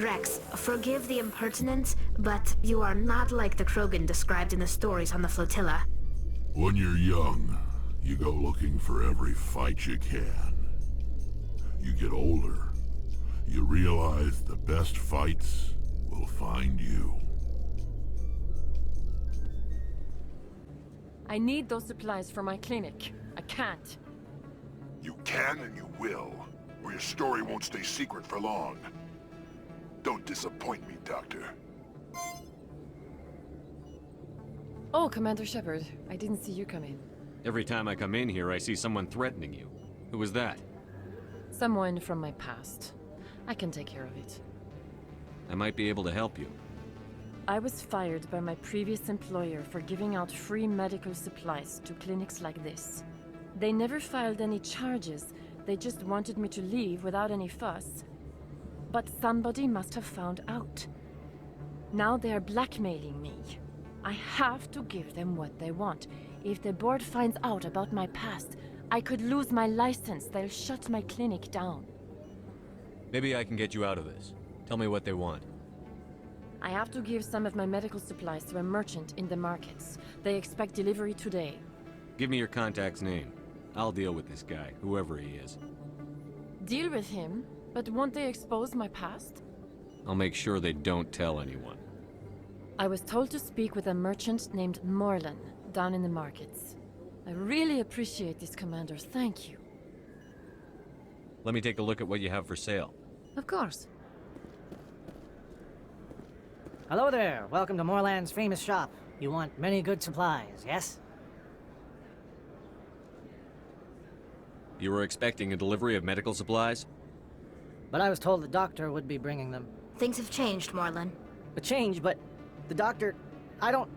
Rex, forgive the impertinence, but you are not like the Krogan described in the stories on the flotilla. When you're young, you go looking for every fight you can. You get older, you realize the best fights will find you. I need those supplies for my clinic. I can't. You can and you will, or your story won't stay secret for long. Don't disappoint me, Doctor. Oh, Commander Shepard, I didn't see you come in. Every time I come in here, I see someone threatening you. Who was that? Someone from my past. I can take care of it. I might be able to help you. I was fired by my previous employer for giving out free medical supplies to clinics like this. They never filed any charges. They just wanted me to leave without any fuss. But somebody must have found out. Now they are blackmailing me. I have to give them what they want. If the board finds out about my past, I could lose my license. They'll shut my clinic down. Maybe I can get you out of this. Tell me what they want. I have to give some of my medical supplies to a merchant in the markets. They expect delivery today. Give me your contact's name. I'll deal with this guy, whoever he is. Deal with him? But won't they expose my past? I'll make sure they don't tell anyone. I was told to speak with a merchant named Morlan, down in the markets. I really appreciate this, Commander. Thank you. Let me take a look at what you have for sale. Of course. Hello there. Welcome to Morland's famous shop. You want many good supplies, yes? You were expecting a delivery of medical supplies? But I was told the doctor would be bringing them. Things have changed, Morlan. A change, but the doctor... I don't...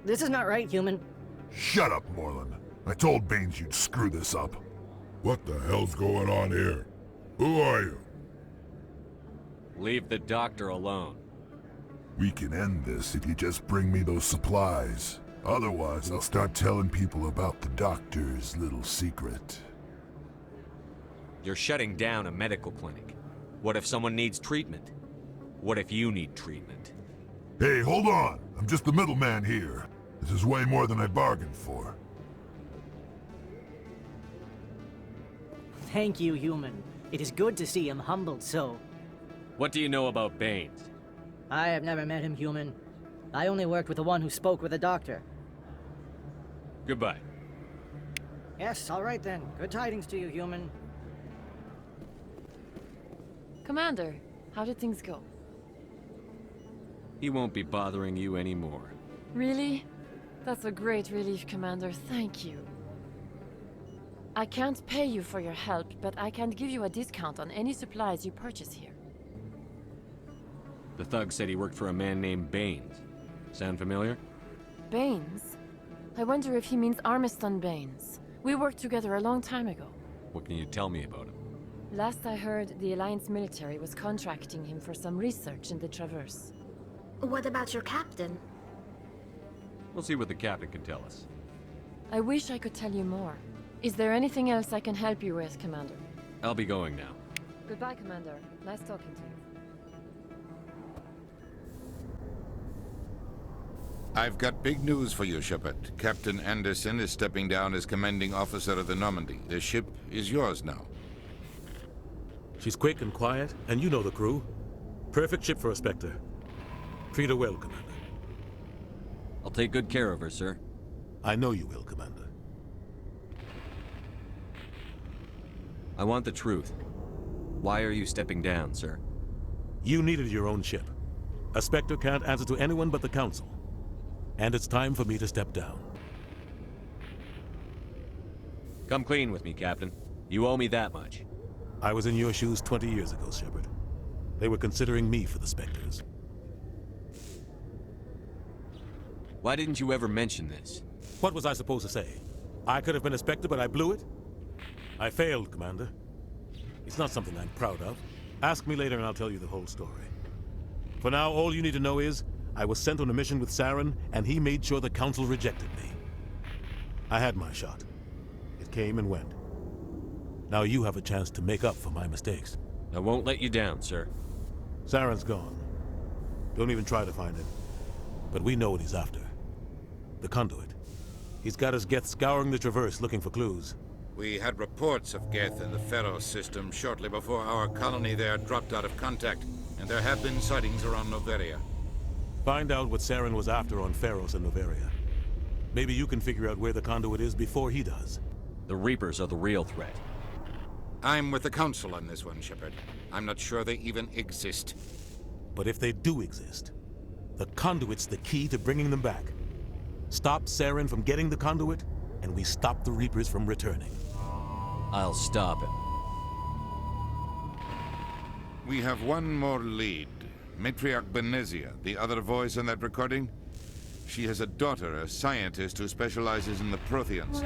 This is not right, human. Shut up, Moreland. I told Baines you'd screw this up. What the hell's going on here? Who are you? Leave the doctor alone. We can end this if you just bring me those supplies. Otherwise, I'll start telling people about the doctor's little secret. You're shutting down a medical clinic. What if someone needs treatment? What if you need treatment? Hey, hold on! I'm just the middleman here. This is way more than I bargained for. Thank you, human. It is good to see him humbled so. What do you know about Baines? I have never met him, human. I only worked with the one who spoke with the doctor. Goodbye. Yes, all right then. Good tidings to you, human. Commander, how did things go? He won't be bothering you anymore. Really? That's a great relief, Commander. Thank you. I can't pay you for your help, but I can give you a discount on any supplies you purchase here. The thug said he worked for a man named Baines. Sound familiar? Baines? I wonder if he means Armiston Baines. We worked together a long time ago. What can you tell me about him? Last I heard, the Alliance military was contracting him for some research in the Traverse. What about your captain? We'll see what the captain can tell us. I wish I could tell you more. Is there anything else I can help you with, Commander? I'll be going now. Goodbye, Commander. Nice talking to you. I've got big news for you, Shepard. Captain Anderson is stepping down as commanding officer of the Normandy. The ship is yours now. She's quick and quiet, and you know the crew. Perfect ship for a Spectre. Treat her well, Commander. I'll take good care of her, sir. I know you will, Commander. I want the truth. Why are you stepping down, sir? You needed your own ship. A Spectre can't answer to anyone but the Council. And it's time for me to step down. Come clean with me, Captain. You owe me that much. I was in your shoes 20 years ago, Shepard. They were considering me for the Spectres. Why didn't you ever mention this? What was I supposed to say? I could have been a Spectre, but I blew it? I failed, Commander. It's not something I'm proud of. Ask me later and I'll tell you the whole story. For now, all you need to know is, I was sent on a mission with Saren, and he made sure the Council rejected me. I had my shot. It came and went. Now you have a chance to make up for my mistakes. I won't let you down, sir. Saren's gone. Don't even try to find him. But we know what he's after. The conduit. He's got his Geth scouring the Traverse looking for clues. We had reports of Geth in the Pharos system shortly before our colony there dropped out of contact, and there have been sightings around Noveria. Find out what Saren was after on Pharos and Noveria. Maybe you can figure out where the conduit is before he does. The Reapers are the real threat. I'm with the Council on this one, Shepard. I'm not sure they even exist. But if they do exist, the conduit's the key to bringing them back. Stop Saren from getting the conduit, and we stop the Reapers from returning. I'll stop him. We have one more lead. Matriarch Benezia, the other voice on that recording. She has a daughter, a scientist who specializes in the Protheans.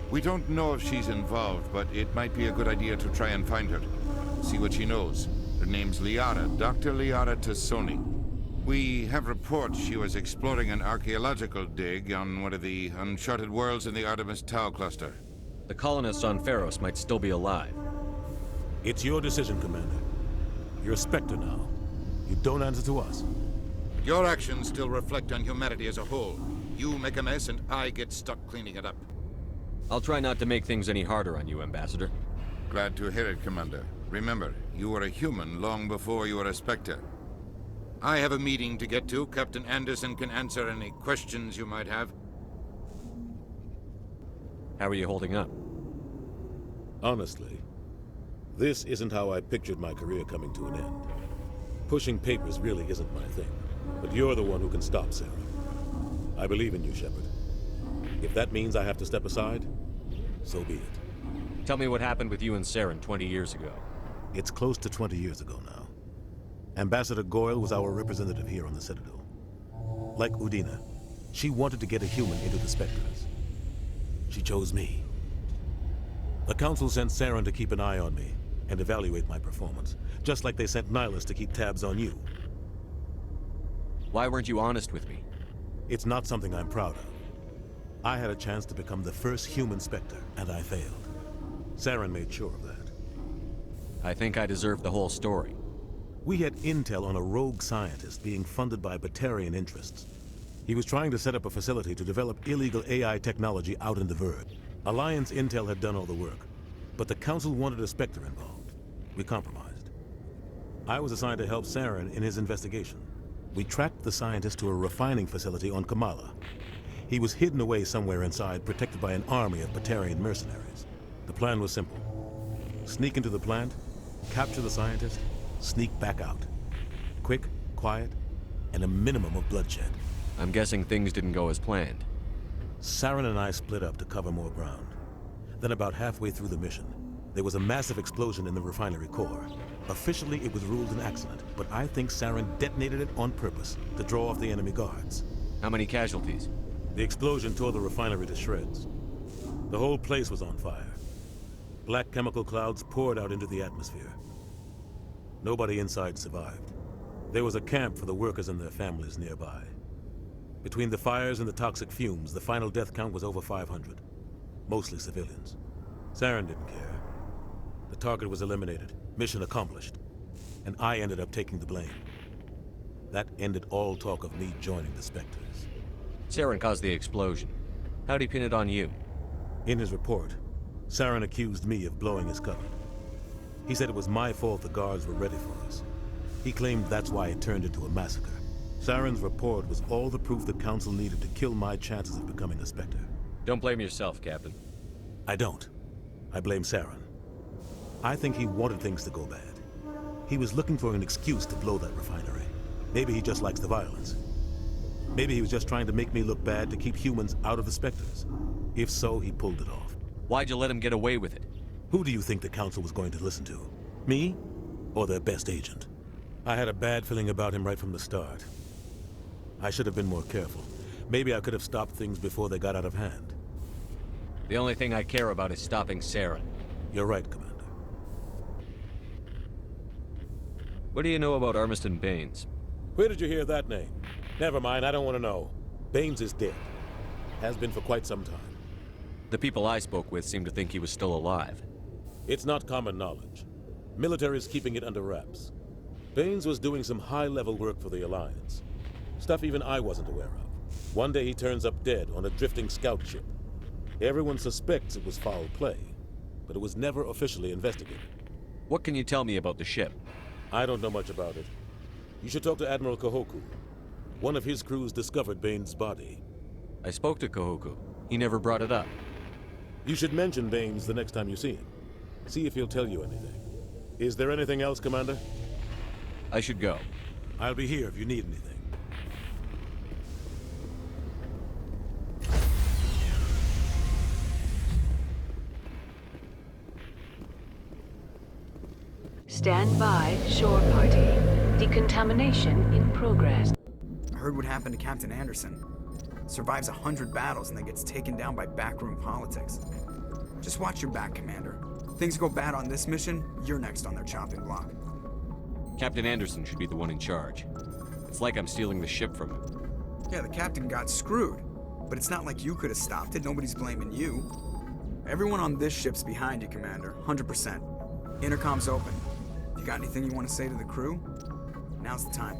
We don't know if she's involved, but it might be a good idea to try and find her. See what she knows. Her name's Liara, Dr. Liara Tassoni. We have reports she was exploring an archaeological dig on one of the uncharted worlds in the Artemis Tau cluster. The colonists on Pharos might still be alive. It's your decision, Commander. You're a Spectre now. You don't answer to us. Your actions still reflect on humanity as a whole. You make a mess and I get stuck cleaning it up. I'll try not to make things any harder on you, Ambassador. Glad to hear it, Commander. Remember, you were a human long before you were a Spectre. I have a meeting to get to. Captain Anderson can answer any questions you might have. How are you holding up? Honestly, this isn't how I pictured my career coming to an end. Pushing papers really isn't my thing, but you're the one who can stop Saren. I believe in you, Shepard. If that means I have to step aside, so be it. Tell me what happened with you and Saren 20 years ago. It's close to 20 years ago now. Ambassador Goyle was our representative here on the Citadel. Like Udina, she wanted to get a human into the Spectres. She chose me. The Council sent Saren to keep an eye on me and evaluate my performance, just like they sent Nihilus to keep tabs on you. Why weren't you honest with me? It's not something I'm proud of. I had a chance to become the first human Spectre, and I failed. Saren made sure of that. I think I deserve the whole story. We had intel on a rogue scientist being funded by Batarian interests. He was trying to set up a facility to develop illegal AI technology out in the Verge. Alliance intel had done all the work, but the Council wanted a Spectre involved. We compromised. I was assigned to help Saren in his investigation. We tracked the scientist to a refining facility on Kamala. He was hidden away somewhere inside, protected by an army of Batarian mercenaries. The plan was simple. Sneak into the plant, capture the scientist, sneak back out. Quick, quiet, and a minimum of bloodshed. I'm guessing things didn't go as planned. Saren and I split up to cover more ground. Then about halfway through the mission, there was a massive explosion in the refinery core. Officially, it was ruled an accident, but I think Saren detonated it on purpose to draw off the enemy guards. How many casualties? The explosion tore the refinery to shreds. The whole place was on fire. Black chemical clouds poured out into the atmosphere. Nobody inside survived. There was a camp for the workers and their families nearby. Between the fires and the toxic fumes, the final death count was over 500. Mostly civilians. Saren didn't care. The target was eliminated, mission accomplished, and I ended up taking the blame. That ended all talk of me joining the Spectres. Saren caused the explosion. How'd he pin it on you? In his report, Saren accused me of blowing his cover. He said it was my fault the guards were ready for us. He claimed that's why it turned into a massacre. Saren's report was all the proof the Council needed to kill my chances of becoming a Spectre. Don't blame yourself, Captain. I don't. I blame Saren. I think he wanted things to go bad. He was looking for an excuse to blow that refinery. Maybe he just likes the violence. Maybe he was just trying to make me look bad to keep humans out of the Spectres. If so, he pulled it off. Why'd you let him get away with it? Who do you think the Council was going to listen to? Me? Or their best agent? I had a bad feeling about him right from the start. I should have been more careful. Maybe I could have stopped things before they got out of hand. The only thing I care about is stopping Saren. You're right, Commander. What do you know about Armiston Baines? Where did you hear that name? Never mind, I don't want to know. Baines is dead. Has been for quite some time. The people I spoke with seem to think he was still alive. It's not common knowledge. Military's keeping it under wraps. Baines was doing some high-level work for the Alliance. Stuff even I wasn't aware of. One day he turns up dead on a drifting scout ship. Everyone suspects it was foul play, but it was never officially investigated. What can you tell me about the ship? I don't know much about it. You should talk to Admiral Kahoku. One of his crews discovered Baines' body. I spoke to Kahoku. He never brought it up. You should mention Baines the next time you see him. See if he'll tell you anything. Is there anything else, Commander? I should go. I'll be here if you need anything. Stand by, shore party. Decontamination in progress. I heard what happened to Captain Anderson. Survives 100 battles and then gets taken down by backroom politics. Just watch your back, Commander. Things go bad on this mission, you're next on their chopping block. Captain Anderson should be the one in charge. It's like I'm stealing the ship from him. Yeah, the captain got screwed. But it's not like you could have stopped it. Nobody's blaming you. Everyone on this ship's behind you, Commander. 100%. Intercom's open. You got anything you want to say to the crew? Now's the time.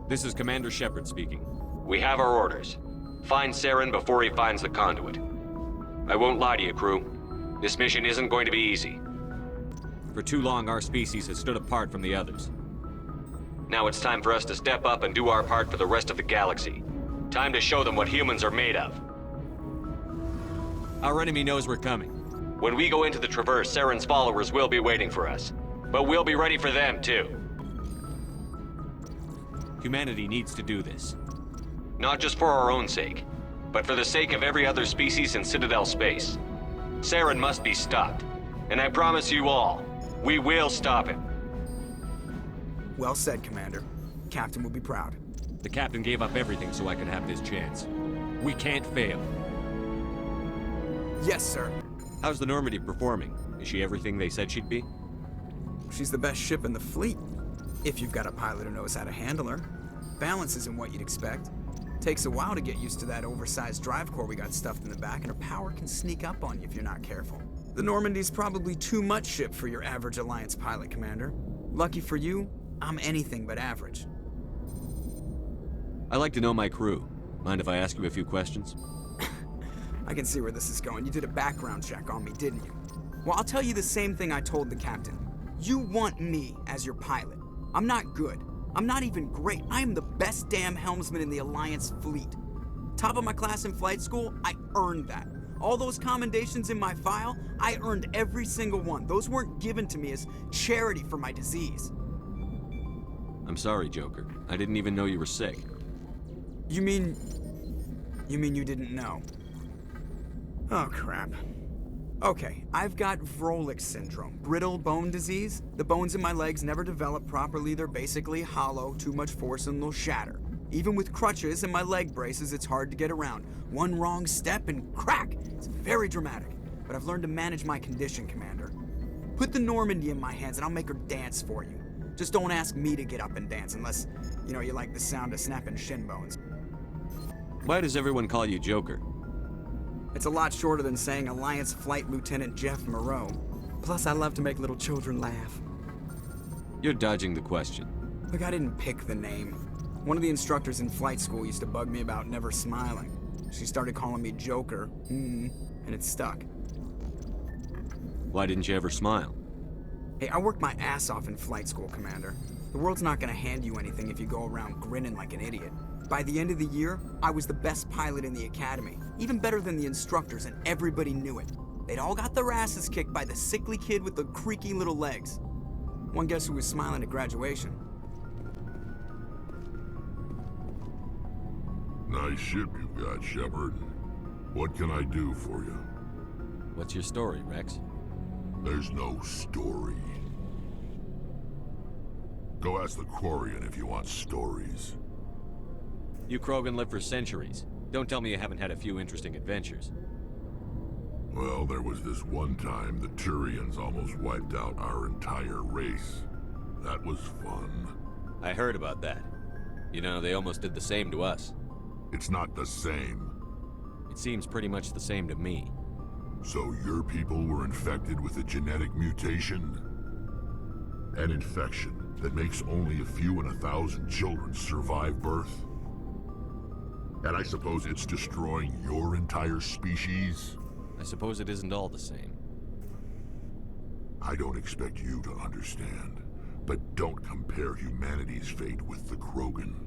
This is Commander Shepard speaking. We have our orders. Find Saren before he finds the conduit. I won't lie to you, crew. This mission isn't going to be easy. For too long, our species has stood apart from the others. Now it's time for us to step up and do our part for the rest of the galaxy. Time to show them what humans are made of. Our enemy knows we're coming. When we go into the Traverse, Saren's followers will be waiting for us. But we'll be ready for them, too. Humanity needs to do this. Not just for our own sake, but for the sake of every other species in Citadel space. Saren must be stopped. And I promise you all, we will stop him. Well said, Commander. Captain will be proud. The captain gave up everything so I could have this chance. We can't fail. Yes, sir. How's the Normandy performing? Is she everything they said she'd be? She's the best ship in the fleet. If you've got a pilot who knows how to handle her. Balance isn't what you'd expect. Takes a while to get used to that oversized drive core we got stuffed in the back, and her power can sneak up on you if you're not careful. The Normandy's probably too much ship for your average Alliance pilot, Commander. Lucky for you, I'm anything but average. I like to know my crew. Mind if I ask you a few questions? I can see where this is going. You did a background check on me, didn't you? Well, I'll tell you the same thing I told the captain. You want me as your pilot. I'm not good. I'm not even great. I am the best damn helmsman in the Alliance fleet. Top of my class in flight school, I earned that. All those commendations in my file, I earned every single one. Those weren't given to me as charity for my disease. I'm sorry, Joker. I didn't even know you were sick. You mean you didn't know? Oh, crap. Okay, I've got Vrolik syndrome, brittle bone disease. The bones in my legs never develop properly. They're basically hollow, too much force and they'll shatter. Even with crutches and my leg braces, it's hard to get around. One wrong step and crack! It's very dramatic. But I've learned to manage my condition, Commander. Put the Normandy in my hands and I'll make her dance for you. Just don't ask me to get up and dance unless, you like the sound of snapping shin bones. Why does everyone call you Joker? It's a lot shorter than saying Alliance Flight Lieutenant Jeff Moreau. Plus, I love to make little children laugh. You're dodging the question. Look, I didn't pick the name. One of the instructors in flight school used to bug me about never smiling. She started calling me Joker, and it stuck. Why didn't you ever smile? Hey, I worked my ass off in flight school, Commander. The world's not gonna hand you anything if you go around grinning like an idiot. By the end of the year, I was the best pilot in the academy, even better than the instructors, and everybody knew it. They'd all got their asses kicked by the sickly kid with the creaky little legs. One guess who was smiling at graduation? Nice ship you've got, Shepard. What can I do for you? What's your story, Rex? There's no story. Go ask the Quarian if you want stories. You Krogan lived for centuries. Don't tell me you haven't had a few interesting adventures. Well, there was this one time the Turians almost wiped out our entire race. That was fun. I heard about that. They almost did the same to us. It's not the same. It seems pretty much the same to me. So your people were infected with a genetic mutation? An infection that makes only a few in 1,000 children survive birth? And I suppose it's destroying your entire species? I suppose it isn't all the same. I don't expect you to understand, but don't compare humanity's fate with the Krogan.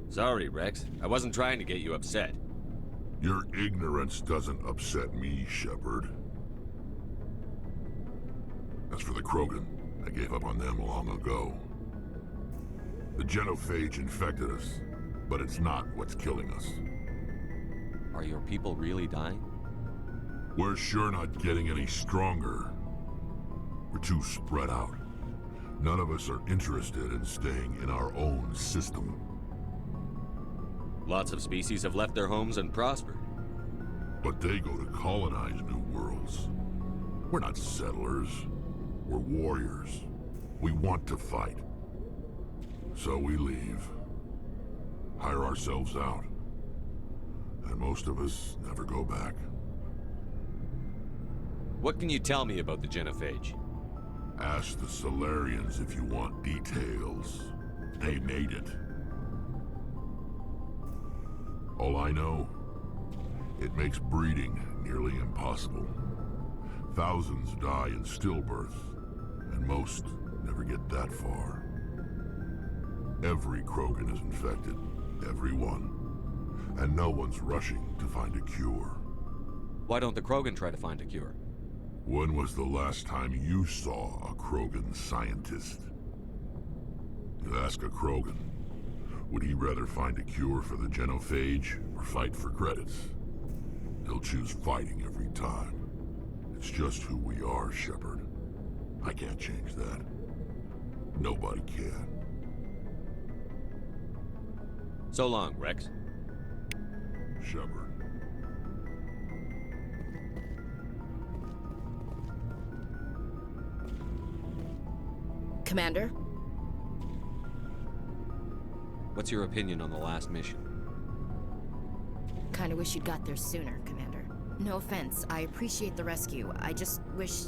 Sorry, Rex. I wasn't trying to get you upset. Your ignorance doesn't upset me, Shepard. As for the Krogan, I gave up on them long ago. The genophage infected us, but it's not what's killing us. Are your people really dying? We're sure not getting any stronger. We're too spread out. None of us are interested in staying in our own system. Lots of species have left their homes and prospered. But they go to colonize new worlds. We're not settlers. We're warriors. We want to fight. So we leave. Hire ourselves out. And most of us never go back. What can you tell me about the genophage? Ask the Solarians if you want details. They made it. All I know, it makes breeding nearly impossible. Thousands die in stillbirth, and most never get that far. Every Krogan is infected, every one, and no one's rushing to find a cure. Why don't the Krogan try to find a cure? When was the last time you saw a Krogan scientist? You ask a Krogan, would he rather find a cure for the genophage or fight for credits? He'll choose fighting every time. It's just who we are, Shepard. I can't change that. Nobody can. So long, Rex. Shepard. Commander? What's your opinion on the last mission? Kinda wish you'd got there sooner, Commander. No offense, I appreciate the rescue. I just wish...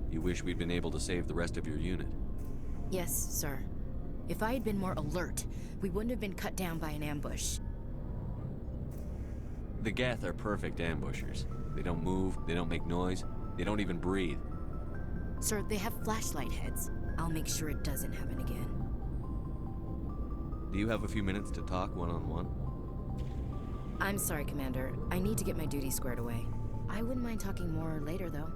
You wish we'd been able to save the rest of your unit? Yes, sir. If I had been more alert, we wouldn't have been cut down by an ambush. The Geth are perfect ambushers. They don't move, they don't make noise, they don't even breathe. Sir, they have flashlight heads. I'll make sure it doesn't happen again. Do you have a few minutes to talk one-on-one? I'm sorry, Commander. I need to get my duty squared away. I wouldn't mind talking more later, though.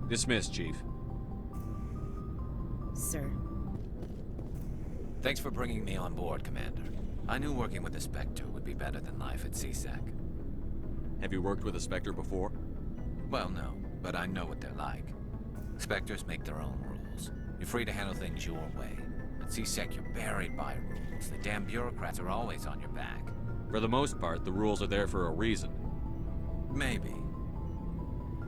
Dismissed, Chief. Sir. Thanks for bringing me on board, Commander. I knew working with the Spectre would be better than life at CSEC. Have you worked with a Spectre before? Well, no, but I know what they're like. Spectres make their own rules. You're free to handle things your way. At CSEC, you're buried by rules. The damn bureaucrats are always on your back. For the most part, the rules are there for a reason. Maybe.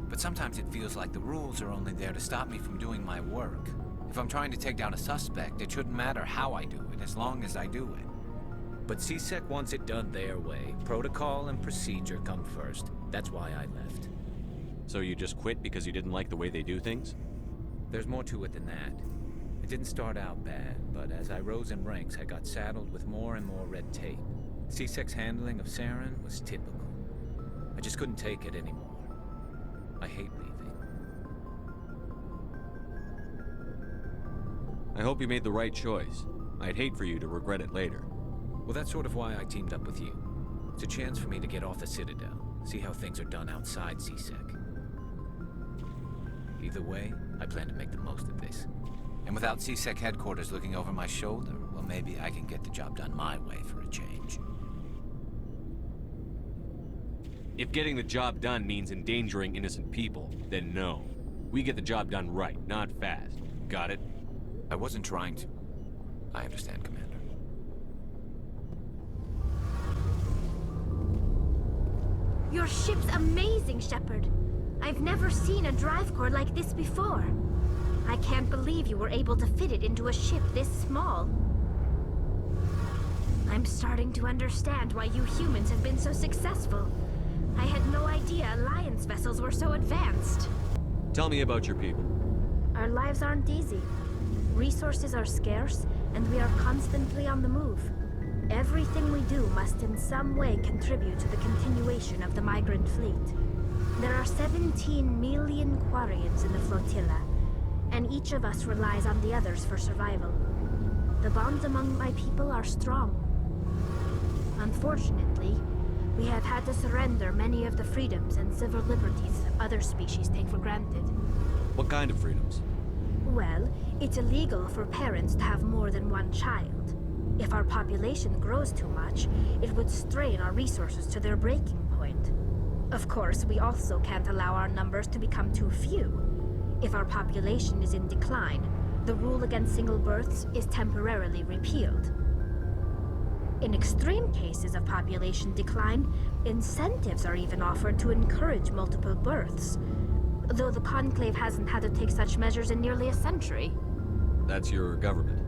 But sometimes it feels like the rules are only there to stop me from doing my work. If I'm trying to take down a suspect, it shouldn't matter how I do it, as long as I do it. But CSEC wants it done their way. Protocol and procedure come first. That's why I left. So you just quit because you didn't like the way they do things? There's more to it than that. It didn't start out bad, but as I rose in ranks, I got saddled with more and more red tape. CSEC's handling of Saren was typical. I just couldn't take it anymore. I hate leaving. I hope you made the right choice. I'd hate for you to regret it later. Well, that's sort of why I teamed up with you. It's a chance for me to get off the Citadel, see how things are done outside CSEC. Either way, I plan to make the most of this. And without CSEC headquarters looking over my shoulder, well, maybe I can get the job done my way for a change. If getting the job done means endangering innocent people, then no. We get the job done right, not fast. Got it? I wasn't trying to... I understand, Commander. Your ship's amazing, Shepard. I've never seen a drive core like this before. I can't believe you were able to fit it into a ship this small. I'm starting to understand why you humans have been so successful. I had no idea Alliance vessels were so advanced. Tell me about your people. Our lives aren't easy. Resources are scarce, and we are constantly on the move. Everything we do must in some way contribute to the continuation of the migrant fleet. There are 17 million Quarians in the flotilla, and each of us relies on the others for survival. The bonds among my people are strong. Unfortunately, we have had to surrender many of the freedoms and civil liberties other species take for granted. What kind of freedoms? Well, it's illegal for parents to have more than one child. If our population grows too much, it would strain our resources to their breaking point. Of course, we also can't allow our numbers to become too few. If our population is in decline, the rule against single births is temporarily repealed. In extreme cases of population decline, incentives are even offered to encourage multiple births, though the Conclave hasn't had to take such measures in nearly a century. That's your government.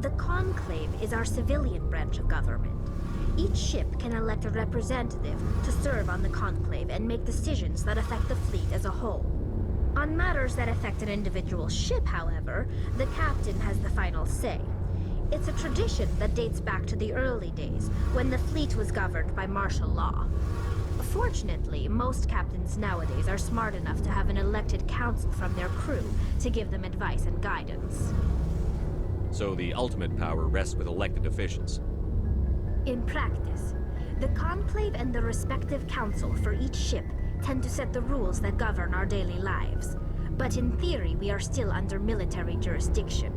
The Conclave is our civilian branch of government. Each ship can elect a representative to serve on the Conclave and make decisions that affect the fleet as a whole. On matters that affect an individual ship, however, the captain has the final say. It's a tradition that dates back to the early days, when the fleet was governed by martial law. Fortunately, most captains nowadays are smart enough to have an elected council from their crew to give them advice and guidance. So the ultimate power rests with elected officials. In practice, the Conclave and the respective council for each ship tend to set the rules that govern our daily lives. But in theory, we are still under military jurisdiction.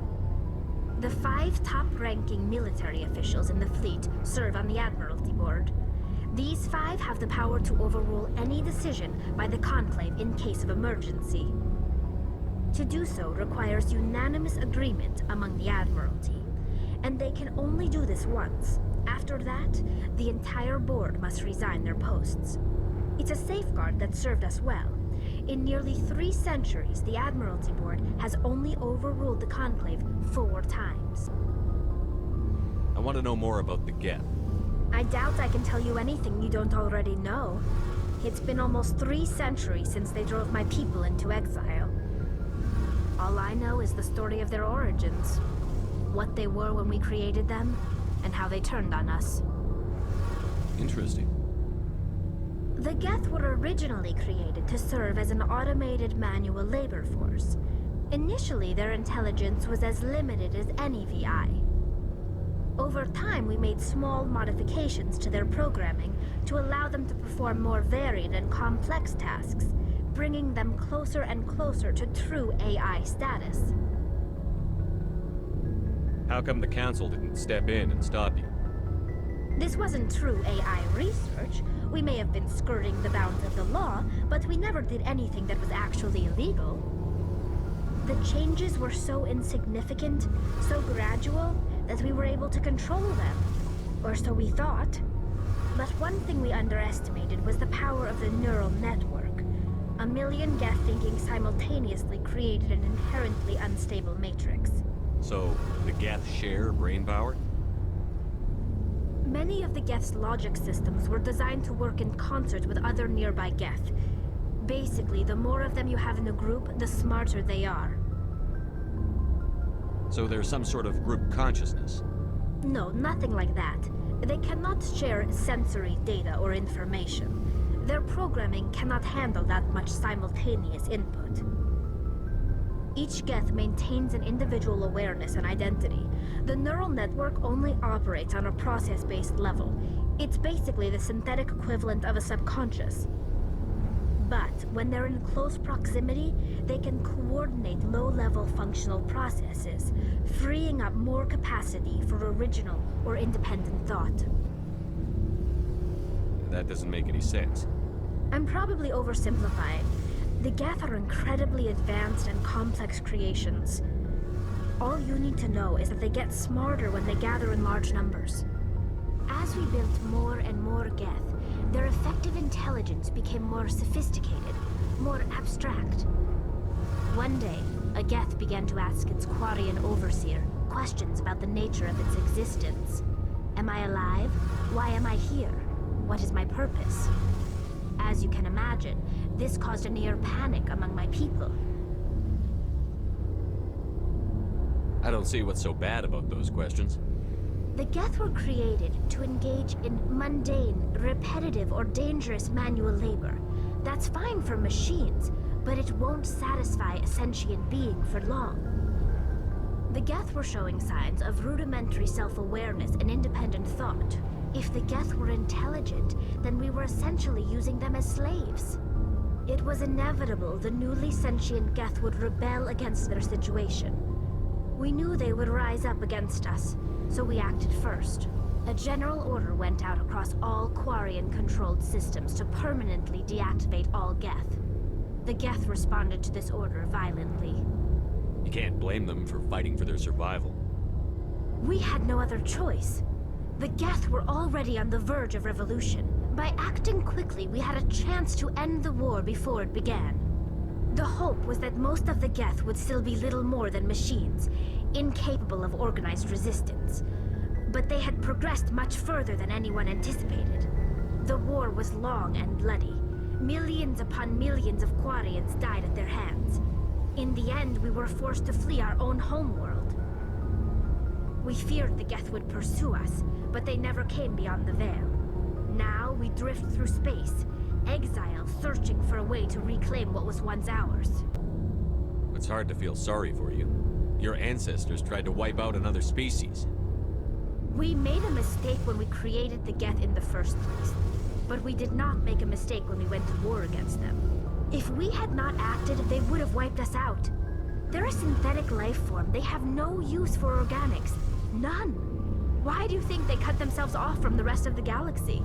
The 5 top-ranking military officials in the fleet serve on the Admiralty Board. These 5 have the power to overrule any decision by the Conclave in case of emergency. To do so requires unanimous agreement among the Admiralty, and they can only do this once. After that, the entire board must resign their posts. It's a safeguard that served us well. In nearly 3 centuries, the Admiralty Board has only overruled the Conclave 4 times. I want to know more about the Geth. I doubt I can tell you anything you don't already know. It's been almost 3 centuries since they drove my people into exile. All I know is the story of their origins, what they were when we created them, and how they turned on us. Interesting. The Geth were originally created to serve as an automated manual labor force. Initially, their intelligence was as limited as any VI. Over time, we made small modifications to their programming to allow them to perform more varied and complex tasks, bringing them closer and closer to true AI status. How come the Council didn't step in and stop you? This wasn't true AI research. We may have been skirting the bounds of the law, but we never did anything that was actually illegal. The changes were so insignificant, so gradual, that we were able to control them. Or so we thought. But one thing we underestimated was the power of the neural network. A million Geth thinking simultaneously created an inherently unstable matrix. So, the Geth share brain power? Many of the Geth's logic systems were designed to work in concert with other nearby Geth. Basically, the more of them you have in a group, the smarter they are. So there's some sort of group consciousness? No, nothing like that. They cannot share sensory data or information. Their programming cannot handle that much simultaneous input. Each Geth maintains an individual awareness and identity. The neural network only operates on a process-based level. It's basically the synthetic equivalent of a subconscious. But when they're in close proximity, they can coordinate low-level functional processes, freeing up more capacity for original or independent thought. That doesn't make any sense. I'm probably oversimplifying. The Geth are incredibly advanced and complex creations. All you need to know is that they get smarter when they gather in large numbers. As we built more and more Geth, their effective intelligence became more sophisticated, more abstract. One day, a Geth began to ask its Quarian overseer questions about the nature of its existence. Am I alive? Why am I here? what is my purpose. As you can imagine, this caused a near panic among my people. I don't see what's so bad about those questions. The Geth were created to engage in mundane, repetitive, or dangerous manual labor. That's fine for machines, but it won't satisfy a sentient being for long. The Geth were showing signs of rudimentary self-awareness and independent thought. If the Geth were intelligent, then we were essentially using them as slaves. It was inevitable the newly sentient Geth would rebel against their situation. We knew they would rise up against us, so we acted first. A general order went out across all Quarian-controlled systems to permanently deactivate all Geth. The Geth responded to this order violently. You can't blame them for fighting for their survival. We had no other choice. The Geth were already on the verge of revolution. By acting quickly, we had a chance to end the war before it began. The hope was that most of the Geth would still be little more than machines, incapable of organized resistance. But they had progressed much further than anyone anticipated. The war was long and bloody. Millions upon millions of Quarians died at their hands. In the end, we were forced to flee our own homeworld. We feared the Geth would pursue us, but they never came beyond the Veil. Now we drift through space, exile, searching for a way to reclaim what was once ours. It's hard to feel sorry for you. Your ancestors tried to wipe out another species. We made a mistake when we created the Geth in the first place, but we did not make a mistake when we went to war against them. If we had not acted, they would have wiped us out. They're a synthetic life form. They have no use for organics. None. Why do you think they cut themselves off from the rest of the galaxy?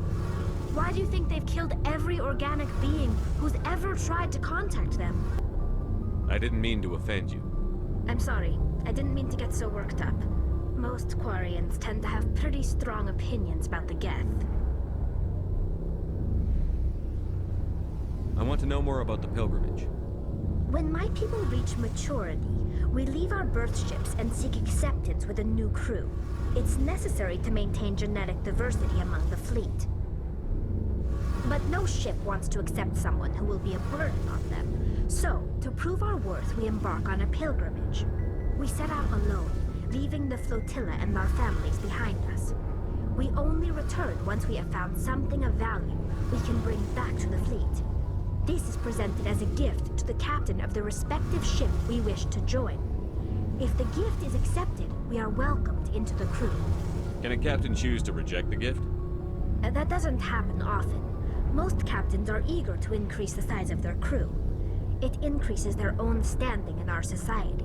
Why do you think they've killed every organic being who's ever tried to contact them? I didn't mean to offend you. I'm sorry. I didn't mean to get so worked up. Most Quarians tend to have pretty strong opinions about the Geth. I want to know more about the pilgrimage. When my people reach maturity, we leave our birth ships and seek acceptance with a new crew. It's necessary to maintain genetic diversity among the fleet. But no ship wants to accept someone who will be a burden on them. So, to prove our worth, we embark on a pilgrimage. We set out alone, leaving the flotilla and our families behind us. We only return once we have found something of value we can bring back to the fleet. This is presented as a gift to the captain of the respective ship we wish to join. If the gift is accepted, we are welcomed into the crew. Can a captain choose to reject the gift? That doesn't happen often. Most captains are eager to increase the size of their crew. It increases their own standing in our society.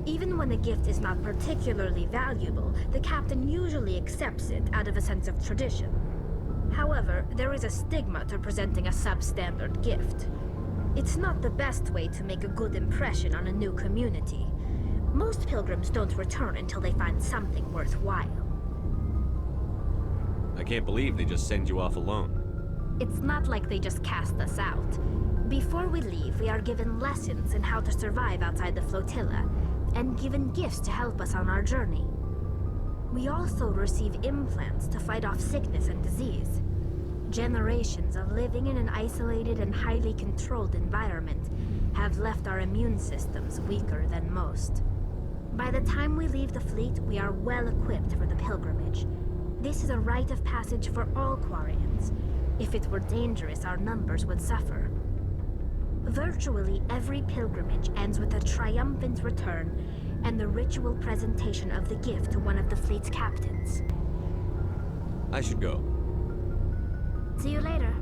Even when a gift is not particularly valuable, the captain usually accepts it out of a sense of tradition. However, there is a stigma to presenting a substandard gift. It's not the best way to make a good impression on a new community. Most pilgrims don't return until they find something worthwhile. I can't believe they just send you off alone. It's not like they just cast us out. Before we leave, we are given lessons in how to survive outside the flotilla, and given gifts to help us on our journey. We also receive implants to fight off sickness and disease. Generations of living in an isolated and highly controlled environment have left our immune systems weaker than most. By the time we leave the fleet, we are well equipped for the pilgrimage. This is a rite of passage for all Quarians. If it were dangerous, our numbers would suffer. Virtually every pilgrimage ends with a triumphant return and the ritual presentation of the gift to one of the fleet's captains. I should go. See you later.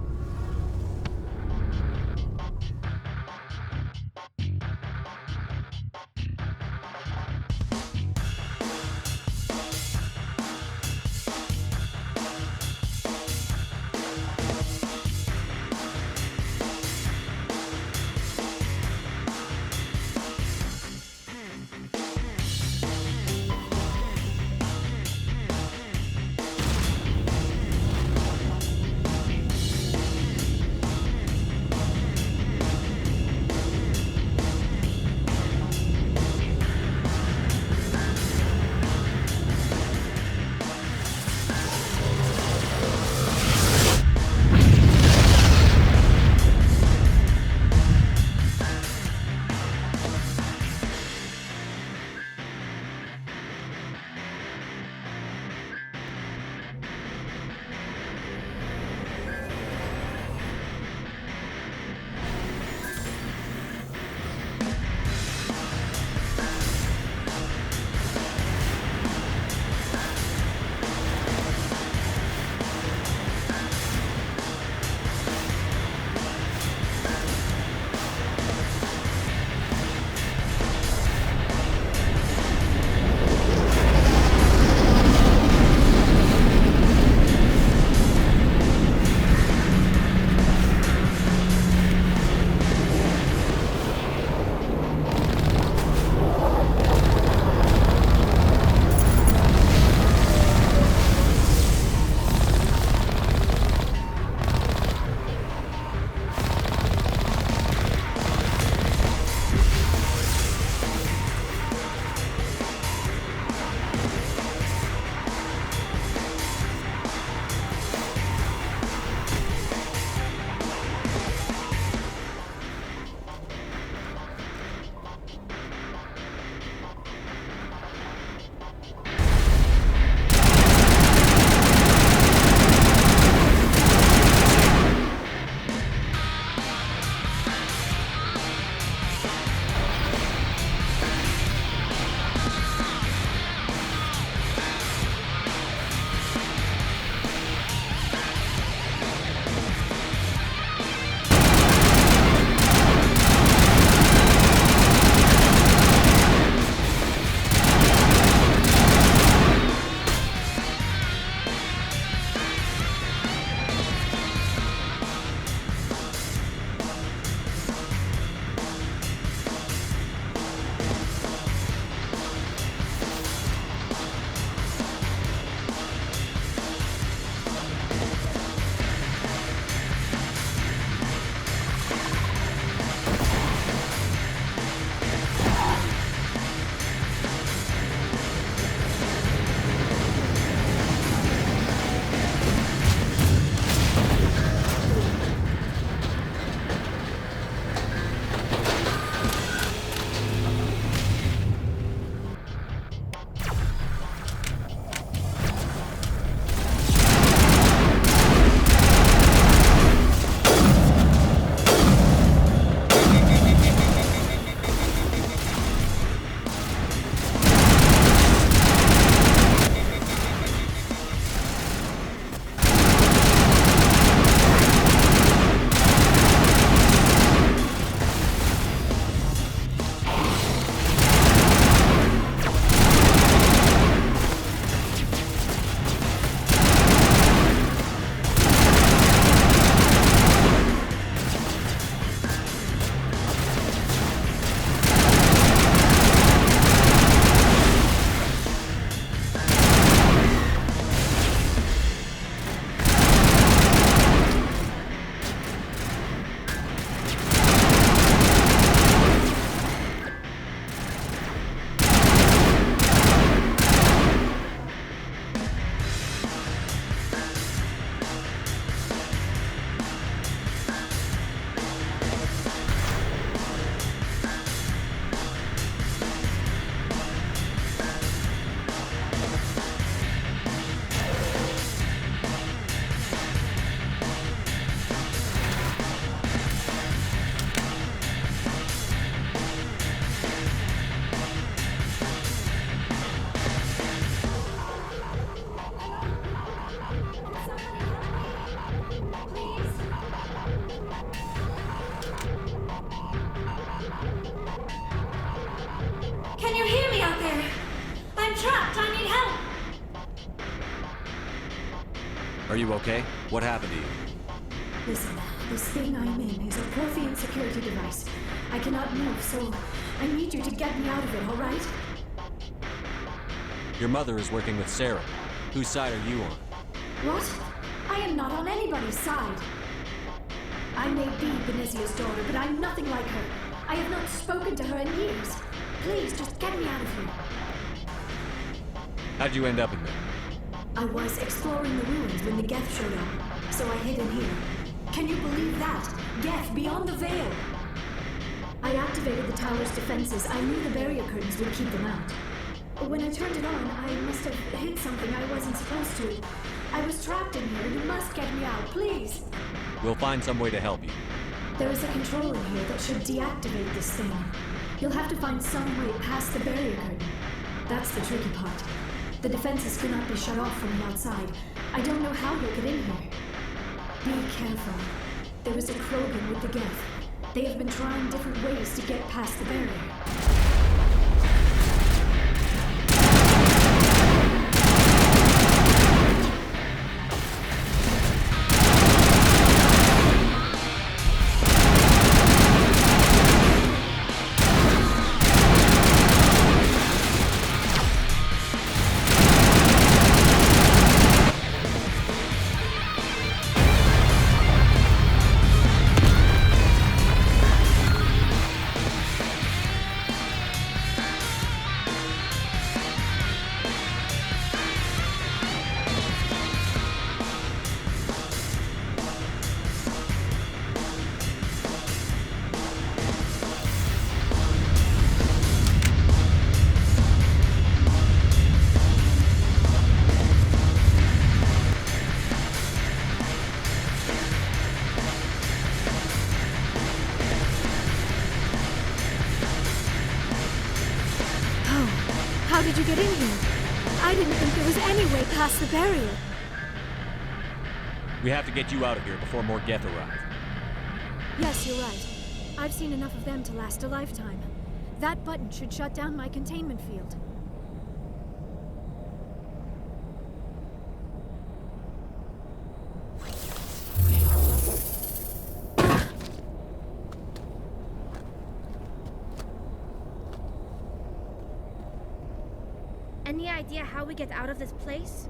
Are you okay? What happened to you? Listen, this thing I'm in is a Prothean security device. I cannot move, so I need you to get me out of it, all right? Your mother is working with Sarah. Whose side are you on? What? I am not on anybody's side. I may be Benezia's daughter, but I'm nothing like her. I have not spoken to her in years. Please, just get me out of here. How'd you end up in there? I was exploring the ruins when the Geth showed up, so I hid in here. Can you believe that? Geth beyond the veil! I activated the tower's defenses. I knew the barrier curtains would keep them out. When I turned it on, I must have hit something I wasn't supposed to. I was trapped in here. You must get me out, please! We'll find some way to help you. There is a control in here that should deactivate this thing. You'll have to find some way past the barrier curtain. That's the tricky part. The defenses cannot be shut off from the outside. I don't know how you'll get in here. Be careful. There is a Krogan with the Geth. They have been trying different ways to get past the barrier. How did you get in here? I didn't think there was any way past the barrier. We have to get you out of here before more Geth arrive. Yes, you're right. I've seen enough of them to last a lifetime. That button should shut down my containment field. Any idea how we get out of this place?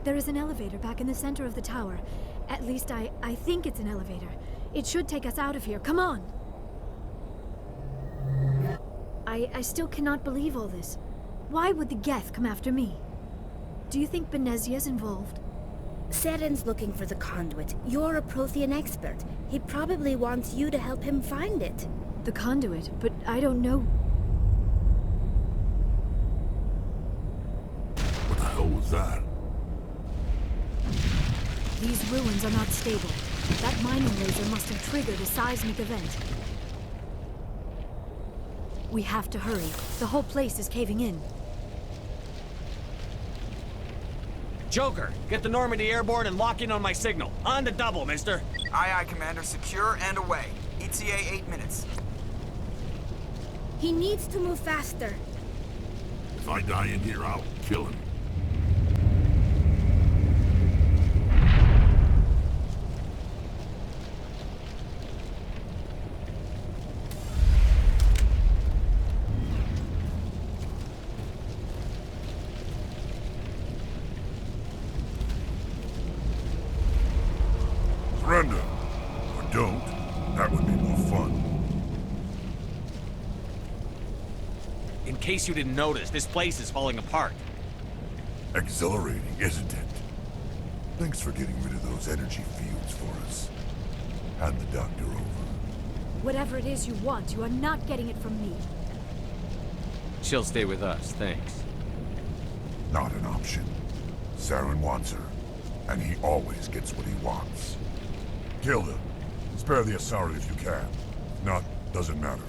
There is an elevator back in the center of the tower. At least I think it's an elevator. It should take us out of here. Come on! I still cannot believe all this. Why would the Geth come after me? Do you think Benezia's involved? Seren's looking for the conduit. You're a Prothean expert. He probably wants you to help him find it. The conduit? But I don't know. What the hell was that? These ruins are not stable. That mining laser must have triggered a seismic event. We have to hurry. The whole place is caving in. Joker, get the Normandy airborne and lock in on my signal. On the double, mister. Aye, aye, Commander. Secure and away. ETA 8 minutes. He needs to move faster. If I die in here, I'll kill him. Surrender. Or don't. That would be more fun. In case you didn't notice, this place is falling apart. Exhilarating, isn't it? Thanks for getting rid of those energy fields for us. Hand the doctor over. Whatever it is you want, you are not getting it from me. She'll stay with us, thanks. Not an option. Saren wants her, and he always gets what he wants. Kill him. Spare the Asari if you can. If not, doesn't matter.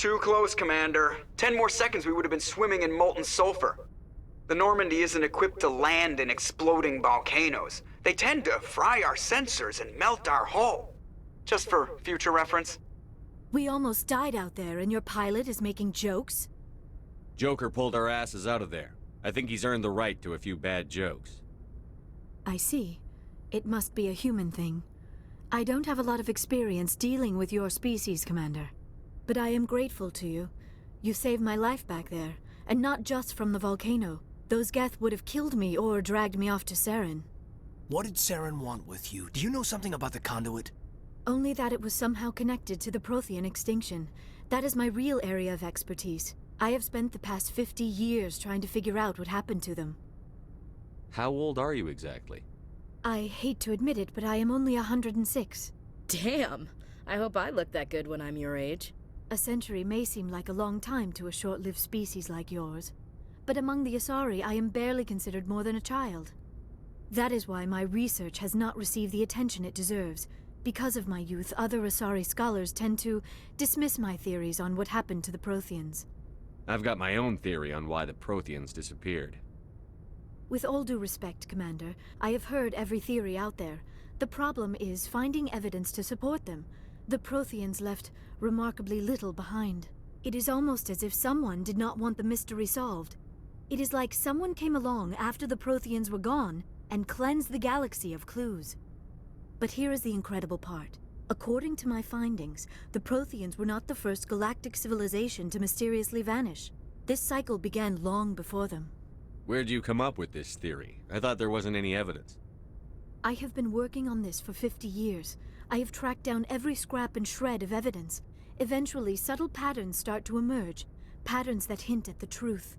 Too close, Commander. 10 more seconds we would have been swimming in molten sulfur. The Normandy isn't equipped to land in exploding volcanoes. They tend to fry our sensors and melt our hull. Just for future reference. We almost died out there, and your pilot is making jokes? Joker pulled our asses out of there. I think he's earned the right to a few bad jokes. I see. It must be a human thing. I don't have a lot of experience dealing with your species, Commander. But I am grateful to you. You saved my life back there, and not just from the volcano. Those Geth would have killed me or dragged me off to Saren. What did Saren want with you? Do you know something about the conduit? Only that it was somehow connected to the Prothean extinction. That is my real area of expertise. I have spent the past 50 years trying to figure out what happened to them. How old are you exactly? I hate to admit it, but I am only 106. Damn! I hope I look that good when I'm your age. A century may seem like a long time to a short-lived species like yours. But among the Asari, I am barely considered more than a child. That is why my research has not received the attention it deserves. Because of my youth, other Asari scholars tend to dismiss my theories on what happened to the Protheans. I've got my own theory on why the Protheans disappeared. With all due respect, Commander, I have heard every theory out there. The problem is finding evidence to support them. The Protheans left remarkably little behind. It is almost as if someone did not want the mystery solved. It is like someone came along after the Protheans were gone and cleansed the galaxy of clues. But here is the incredible part. According to my findings, the Protheans were not the first galactic civilization to mysteriously vanish. This cycle began long before them. Where'd you come up with this theory? I thought there wasn't any evidence. I have been working on this for 50 years. I have tracked down every scrap and shred of evidence. Eventually, subtle patterns start to emerge, patterns that hint at the truth.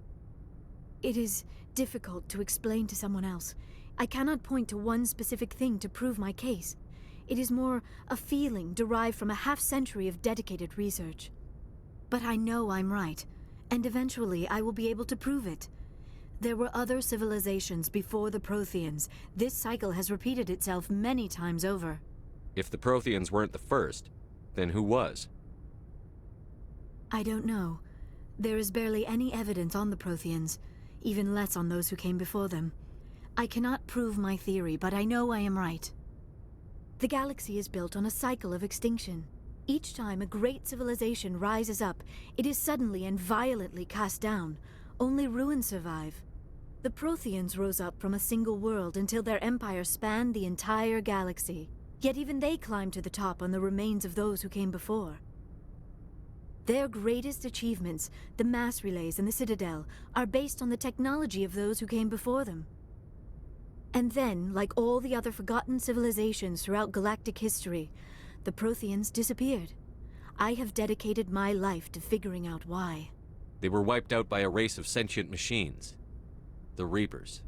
It is difficult to explain to someone else. I cannot point to one specific thing to prove my case. It is more a feeling derived from a half-century of dedicated research. But I know I'm right, and eventually I will be able to prove it. There were other civilizations before the Protheans. This cycle has repeated itself many times over. If the Protheans weren't the first, then who was? I don't know. There is barely any evidence on the Protheans, even less on those who came before them. I cannot prove my theory, but I know I am right. The galaxy is built on a cycle of extinction. Each time a great civilization rises up, it is suddenly and violently cast down. Only ruins survive. The Protheans rose up from a single world until their empire spanned the entire galaxy. Yet even they climbed to the top on the remains of those who came before. Their greatest achievements, the mass relays and the Citadel, are based on the technology of those who came before them. And then, like all the other forgotten civilizations throughout galactic history, the Protheans disappeared. I have dedicated my life to figuring out why. They were wiped out by a race of sentient machines. The Reapers.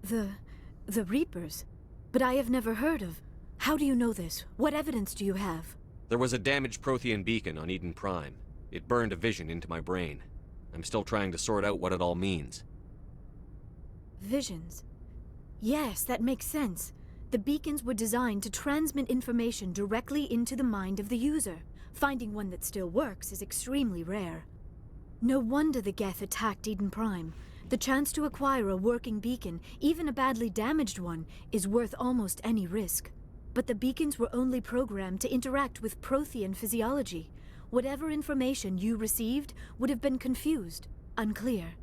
The Reapers? But I have never heard of. How do you know this? What evidence do you have? There was a damaged Prothean beacon on Eden Prime. It burned a vision into my brain. I'm still trying to sort out what it all means. Visions. Yes, that makes sense. The beacons were designed to transmit information directly into the mind of the user. Finding one that still works is extremely rare. No wonder the Geth attacked Eden Prime. The chance to acquire a working beacon, even a badly damaged one, is worth almost any risk. But the beacons were only programmed to interact with Prothean physiology. Whatever information you received would have been confused, unclear.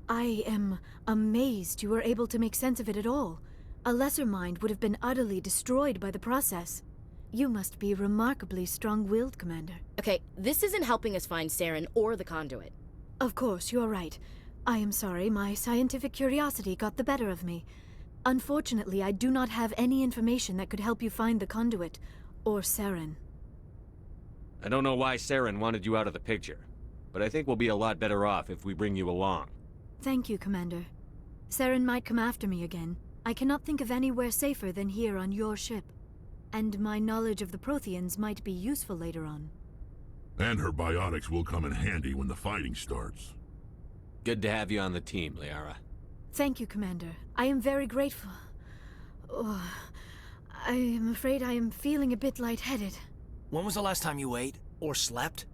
I am amazed you were able to make sense of it at all. A lesser mind would have been utterly destroyed by the process. You must be remarkably strong-willed, Commander. Okay, this isn't helping us find Saren or the conduit. Of course, you are right. I am sorry, my scientific curiosity got the better of me. Unfortunately, I do not have any information that could help you find the conduit, or Saren. I don't know why Saren wanted you out of the picture, but I think we'll be a lot better off if we bring you along. Thank you, Commander. Saren might come after me again. I cannot think of anywhere safer than here on your ship. And my knowledge of the Protheans might be useful later on. And her biotics will come in handy when the fighting starts. Good to have you on the team, Liara. Thank you, Commander. I am very grateful. Oh, I am afraid I am feeling a bit lightheaded. When was the last time you ate? Or slept?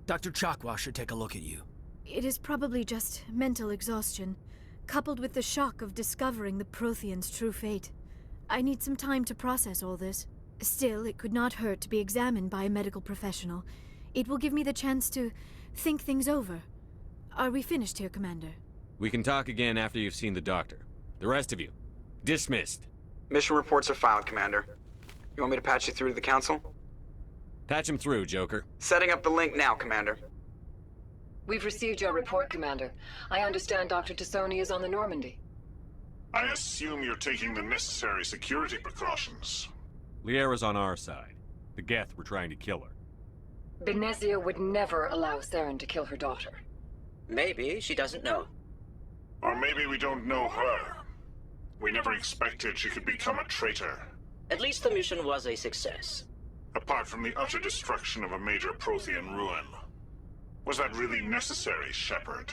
Dr. Chakwa should take a look at you. It is probably just mental exhaustion, coupled with the shock of discovering the Prothean's true fate. I need some time to process all this. Still, it could not hurt to be examined by a medical professional. It will give me the chance to think things over. Are we finished here, Commander? We can talk again after you've seen the doctor. The rest of you, dismissed. Mission reports are filed, Commander. You want me to patch you through to the Council? Patch him through, Joker. Setting up the link now, Commander. We've received your report, Commander. I understand Dr. Tassoni is on the Normandy. I assume you're taking the necessary security precautions. Liara's on our side. The Geth were trying to kill her. Benezia would never allow Saren to kill her daughter. Maybe she doesn't know. Or maybe we don't know her. We never expected she could become a traitor. At least the mission was a success. Apart from the utter destruction of a major Prothean ruin. Was that really necessary, Shepard?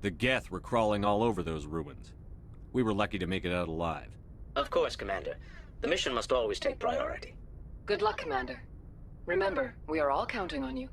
The Geth were crawling all over those ruins. We were lucky to make it out alive. Of course, Commander. The mission must always take priority. Good luck, Commander. Remember, we are all counting on you.